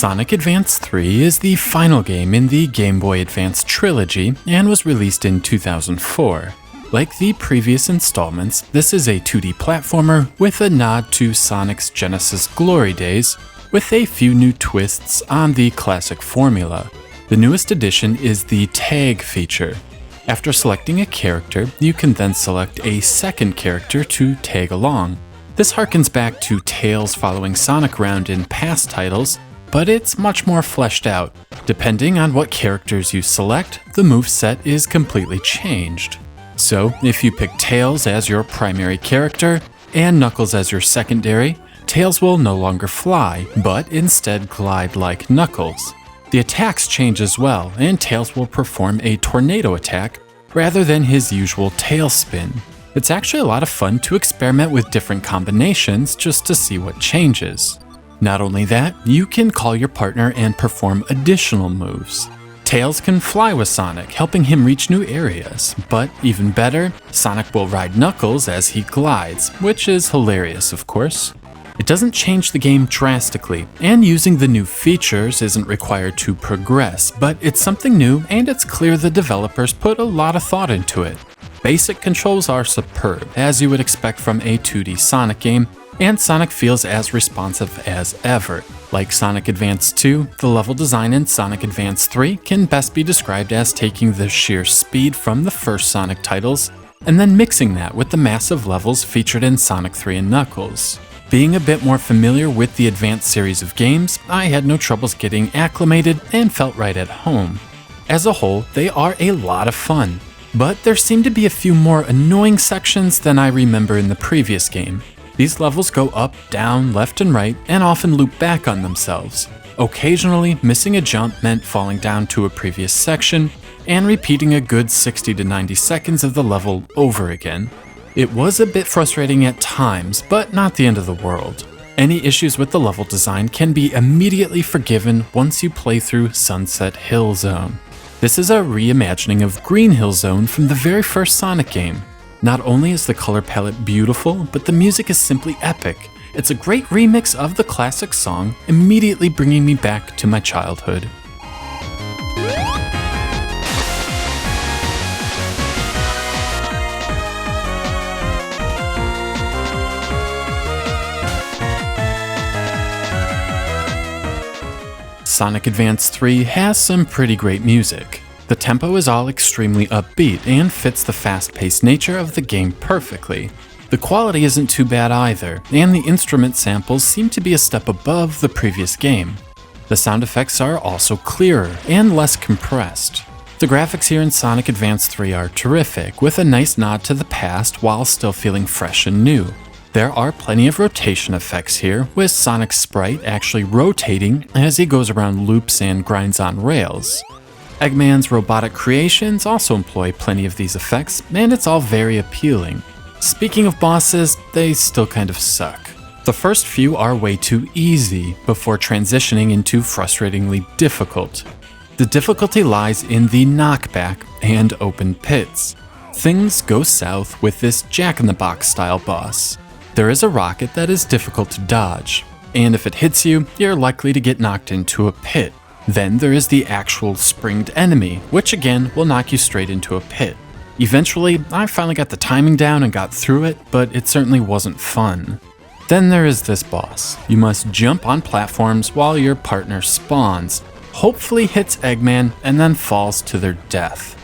Sonic Advance 3 is the final game in the Game Boy Advance trilogy and was released in 2004. Like the previous installments, this is a 2D platformer with a nod to Sonic's Genesis glory days, with a few new twists on the classic formula. The newest addition is the tag feature. After selecting a character, you can then select a second character to tag along. This harkens back to Tails following Sonic around in past titles, but it's much more fleshed out. Depending on what characters you select, the moveset is completely changed. So, if you pick Tails as your primary character and Knuckles as your secondary, Tails will no longer fly, but instead glide like Knuckles. The attacks change as well, and Tails will perform a tornado attack rather than his usual tailspin. It's actually a lot of fun to experiment with different combinations just to see what changes. Not only that, you can call your partner and perform additional moves. Tails can fly with Sonic, helping him reach new areas, but even better, Sonic will ride Knuckles as he glides, which is hilarious of course. It doesn't change the game drastically, and using the new features isn't required to progress, but it's something new and it's clear the developers put a lot of thought into it. Basic controls are superb, as you would expect from a 2D Sonic game, and Sonic feels as responsive as ever. Like Sonic Advance 2, the level design in Sonic Advance 3 can best be described as taking the sheer speed from the first Sonic titles, and then mixing that with the massive levels featured in Sonic 3 and Knuckles. Being a bit more familiar with the Advance series of games, I had no troubles getting acclimated and felt right at home. As a whole, they are a lot of fun, but there seem to be a few more annoying sections than I remember in the previous game. These levels go up, down, left and right, and often loop back on themselves. Occasionally, missing a jump meant falling down to a previous section, and repeating a good 60 to 90 seconds of the level over again. It was a bit frustrating at times, but not the end of the world. Any issues with the level design can be immediately forgiven once you play through Sunset Hill Zone. This is a reimagining of Green Hill Zone from the very first Sonic game. Not only is the color palette beautiful, but the music is simply epic. It's a great remix of the classic song, immediately bringing me back to my childhood. Sonic Advance 3 has some pretty great music. The tempo is all extremely upbeat and fits the fast-paced nature of the game perfectly. The quality isn't too bad either, and the instrument samples seem to be a step above the previous game. The sound effects are also clearer and less compressed. The graphics here in Sonic Advance 3 are terrific, with a nice nod to the past while still feeling fresh and new. There are plenty of rotation effects here, with Sonic's sprite actually rotating as he goes around loops and grinds on rails. Eggman's robotic creations also employ plenty of these effects, and it's all very appealing. Speaking of bosses, they still kind of suck. The first few are way too easy, before transitioning into frustratingly difficult. The difficulty lies in the knockback and open pits. Things go south with this Jack-in-the-Box style boss. There is a rocket that is difficult to dodge, and if it hits you, you're likely to get knocked into a pit. Then there is the actual springed enemy, which again will knock you straight into a pit. Eventually, I finally got the timing down and got through it, but it certainly wasn't fun. Then there is this boss. You must jump on platforms while your partner spawns, hopefully hits Eggman, and then falls to their death.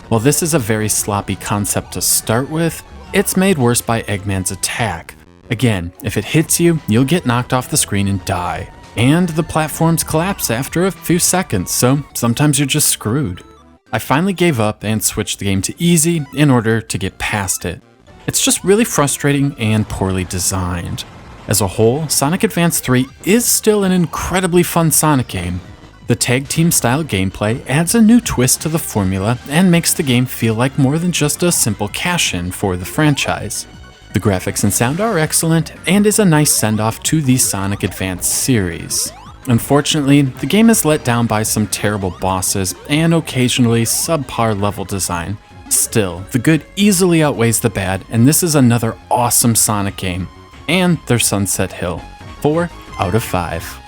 While this is a very sloppy concept to start with, it's made worse by Eggman's attack. Again, if it hits you, you'll get knocked off the screen and die. And the platforms collapse after a few seconds, so sometimes you're just screwed. I finally gave up and switched the game to easy in order to get past it. It's just really frustrating and poorly designed. As a whole, Sonic Advance 3 is still an incredibly fun Sonic game. The tag team style gameplay adds a new twist to the formula and makes the game feel like more than just a simple cash-in for the franchise. The graphics and sound are excellent, and is a nice send-off to the Sonic Advance series. Unfortunately, the game is let down by some terrible bosses and occasionally subpar level design. Still, the good easily outweighs the bad, and this is another awesome Sonic game. And there's Sunset Hill. 4 out of 5.